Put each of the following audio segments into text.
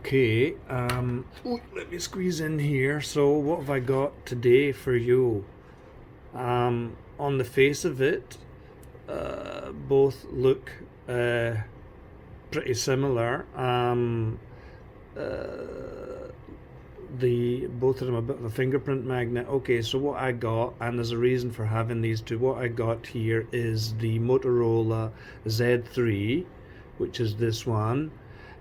Okay, let me squeeze in here. So what have I got today for you? On the face of it, both look pretty similar. The both of them a bit of a fingerprint magnet. Okay, so what I got, and there's a reason for having these two. What I got here is the Motorola Z3, which is this one,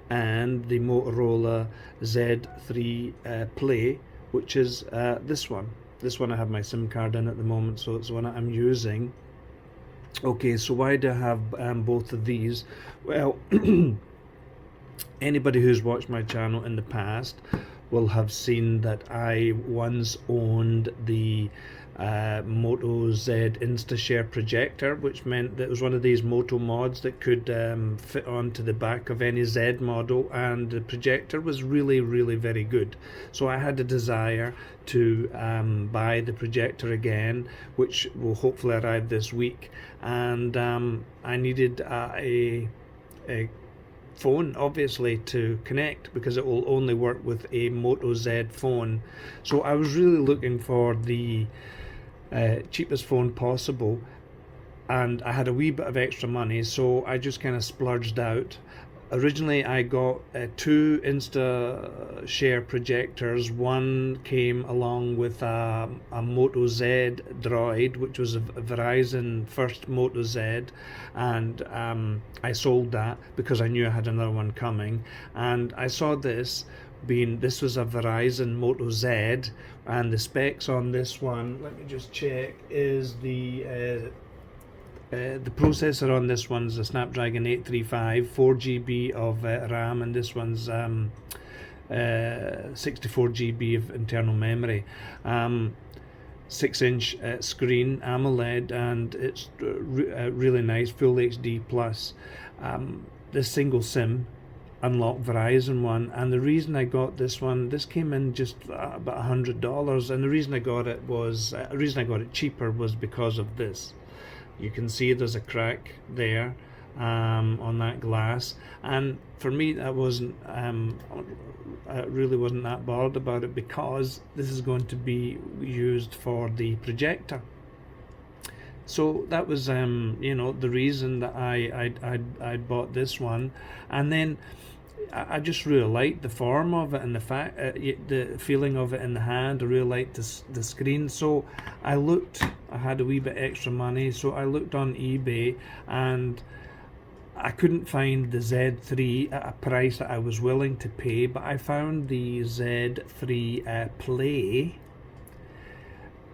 and the Motorola Z3 Play, which is this one. This one I have my SIM card in at the moment, so it's the one I'm using. Okay, so why do I have both of these? Well, anybody who's watched my channel in the past will have seen that I once owned the Moto Z InstaShare projector, which meant that it was one of these Moto mods that could fit onto the back of any Z model, and the projector was really very good. So I had a desire to buy the projector again, which will hopefully arrive this week, and I needed a phone obviously to connect, because it will only work with a Moto Z phone. So I was really looking for the cheapest phone possible, and I had a wee bit of extra money, so I just kind of splurged out. Originally I got two InstaShare projectors. One came along with a Moto Z Droid, which was a Verizon first Moto Z, and I sold that because I knew I had another one coming. And I saw this was a Verizon Moto Z, and the specs on this one, let me just check, is the processor on this one's a Snapdragon 835, 4GB of RAM, and this one's 64GB of internal memory. 6-inch screen, AMOLED, and it's really nice, full HD plus. This single SIM unlocked Verizon one, and the reason I got this one, this came in just about $100, and the reason I got it cheaper was because of this. You can see there's a crack there on that glass, and for me that wasn't I really wasn't that bothered about it, because this is going to be used for the projector. So that was the reason that I bought this one. And then I just really liked the form of it, and the feeling of it in the hand. I really liked the screen. So I had a wee bit extra money, so I looked on eBay, and I couldn't find the Z3 at a price that I was willing to pay, but I found the Z3 Play.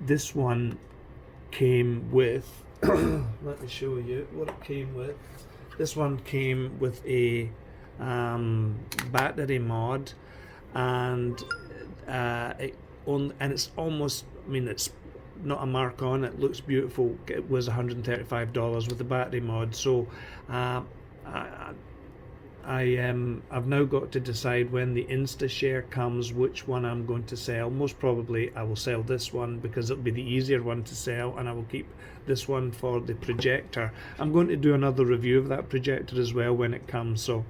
This one came with let me show you what it came with. This one came with a battery mod, and it's almost, it's not a mark on it, looks beautiful. It was $135 with the battery mod. So I've now got to decide when the InstaShare comes which one I'm going to sell. Most probably I will sell this one, because it'll be the easier one to sell, and I will keep this one for the projector. I'm going to do another review of that projector as well when it comes, so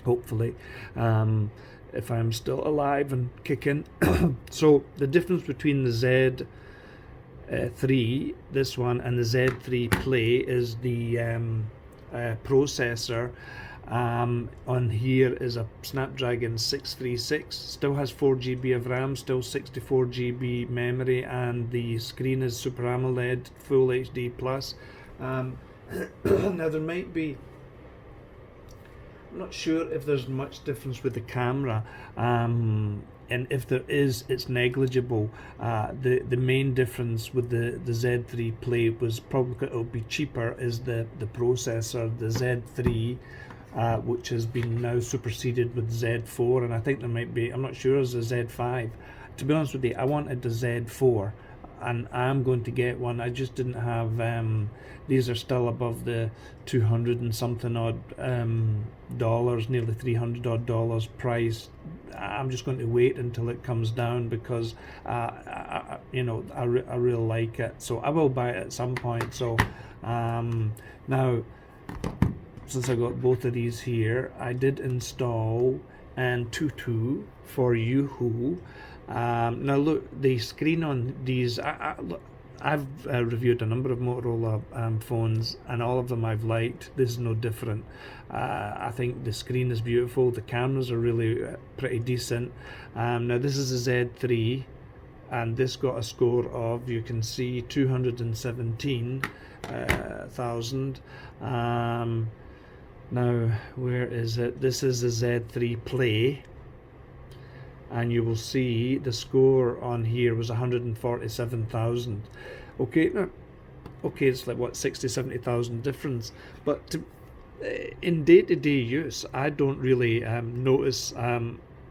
hopefully if I'm still alive and kicking. So the difference between the Z3, this one, and the Z3 Play is the processor. On here is a Snapdragon 636, still has 4GB of RAM, still 64GB memory, and the screen is Super AMOLED, full HD plus. Now there might be, I'm not sure if there's much difference with the camera, and if there is, it's negligible. The main difference with the Z3 Play was probably it'll be cheaper, is the processor. The Z3 which has been now superseded with Z4, and I think there might be, I'm not sure, as a Z5. To be honest with you, I wanted the Z4, and I'm going to get one. I just didn't have these are still above the 200 and something odd dollars, nearly 300 odd dollars price. I'm just going to wait until it comes down, because I really like it, so I will buy it at some point. So now, since I got both of these here, I did install Antutu for Yoo-hoo. Now look, the screen on these, I've reviewed a number of Motorola phones, and all of them I've liked. This is no different. I think the screen is beautiful. The cameras are really pretty decent. Now this is a Z3, and this got a score of, you can see, 217,000. Now where is it? This is the Z3 Play, and you will see the score on here was 147,000. Okay, now, okay, it's like what, 60-70,000 difference, but in day-to-day use I don't really notice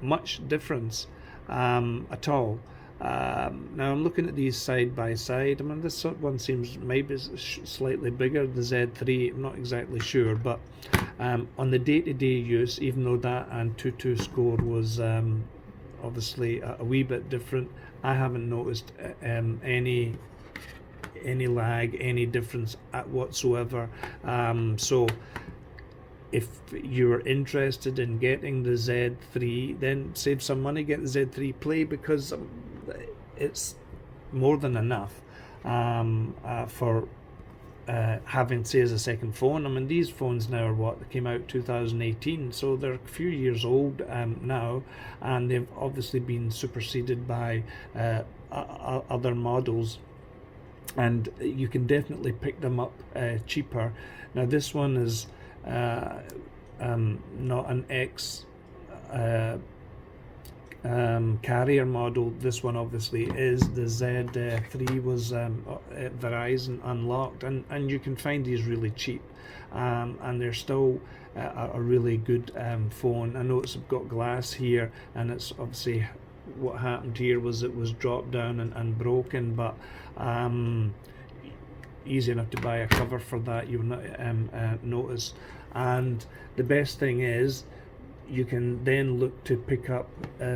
much difference at all. Now I'm looking at these side by side. I mean, this one seems maybe slightly bigger, the Z3, I'm not exactly sure, but on the day-to-day use, even though that Antutu score was obviously a wee bit different, I haven't noticed any lag, any difference whatsoever. So if you're interested in getting the Z3, then save some money, get the Z3 Play, because it's more than enough for having, say, as a second phone. I mean, these phones now are what, they came out 2018, so they're a few years old now, and they've obviously been superseded by other models, and you can definitely pick them up cheaper. Now this one is not an X carrier model. This one obviously is. The Z3 was Verizon unlocked, and you can find these really cheap, and they're still a really good phone. I know it's got glass here, and it's obviously, what happened here was it was dropped down and broken, but easy enough to buy a cover for that, you'll not notice. And the best thing is, you can then look to pick up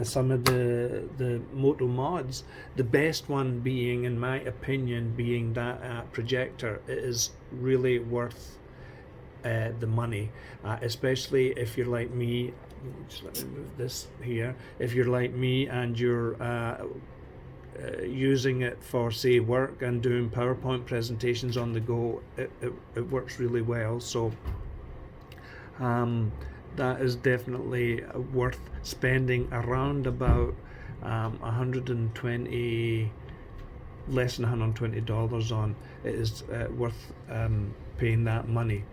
some of the Moto mods. The best one being, in my opinion, being that projector. It is really worth the money, especially if you're like me. Just let me move this here. If you're like me and you're using it for, say, work and doing PowerPoint presentations on the go, it works really well. So that is definitely worth spending around about 120, less than $120 on. It is worth paying that money.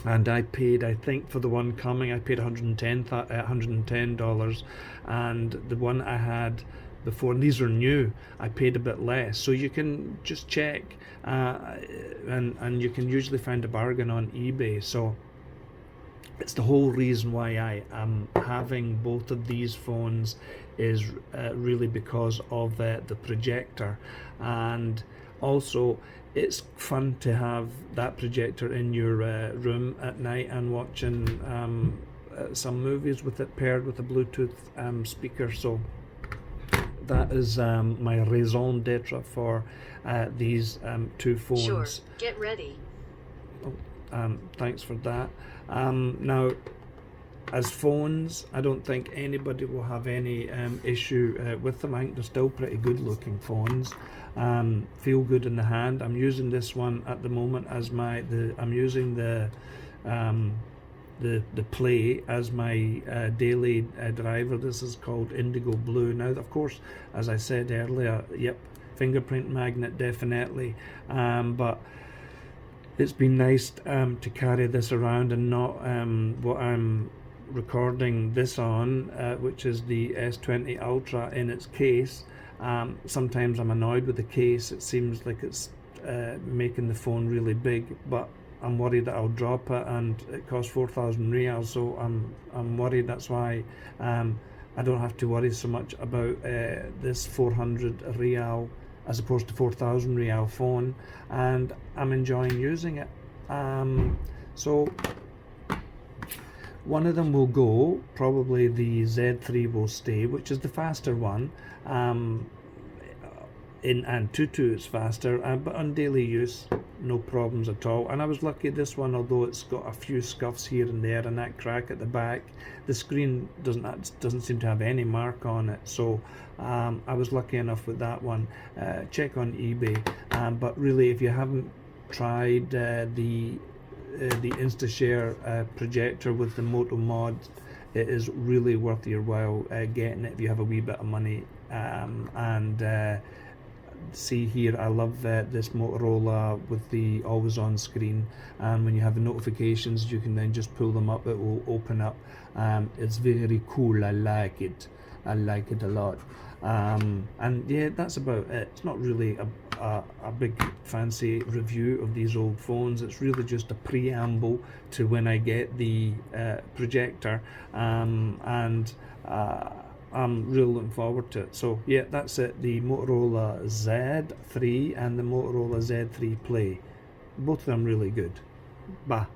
And I paid, I think for the one coming, I paid $110, and the one I had before, and these are new, I paid a bit less. So you can just check, and you can usually find a bargain on eBay. So it's the whole reason why I am having both of these phones, is really because of the projector. And also it's fun to have that projector in your room at night and watching some movies with it paired with a Bluetooth speaker. So that is my raison d'etre for these two phones. Sure, get ready. Thanks for that. Now, as phones, I don't think anybody will have any issue with them. I think they're still pretty good looking phones. Feel good in the hand. I'm using this one at the moment as I'm using the Play as my daily driver. This is called Indigo Blue. Now, of course, as I said earlier, yep, fingerprint magnet definitely, but it's been nice to carry this around and not what I'm recording this on, which is the S20 Ultra in its case. Sometimes I'm annoyed with the case. It seems like it's making the phone really big, but I'm worried that I'll drop it, and it costs 4,000 riyals, so I'm worried. That's why I don't have to worry so much about this 400 riyal as opposed to 4,000 riyal phone, and I'm enjoying using it. So one of them will go, probably the Z3 will stay, which is the faster one. In Antutu it's faster, but on daily use no problems at all. And I was lucky, this one, although it's got a few scuffs here and there and that crack at the back, the screen doesn't seem to have any mark on it. So I was lucky enough with that one. Check on eBay. But really, if you haven't tried the InstaShare projector with the Moto mod, it is really worth your while getting it if you have a wee bit of money. See here, I love this Motorola with the always on screen, and when you have the notifications you can then just pull them up, it will open up. It's very cool. I like it a lot. And yeah, that's about it. It's not really a big fancy review of these old phones. It's really just a preamble to when I get the projector, and I'm really looking forward to it. So yeah, that's it. The Motorola Z3 and the Motorola Z3 Play. Both of them really good. Bye.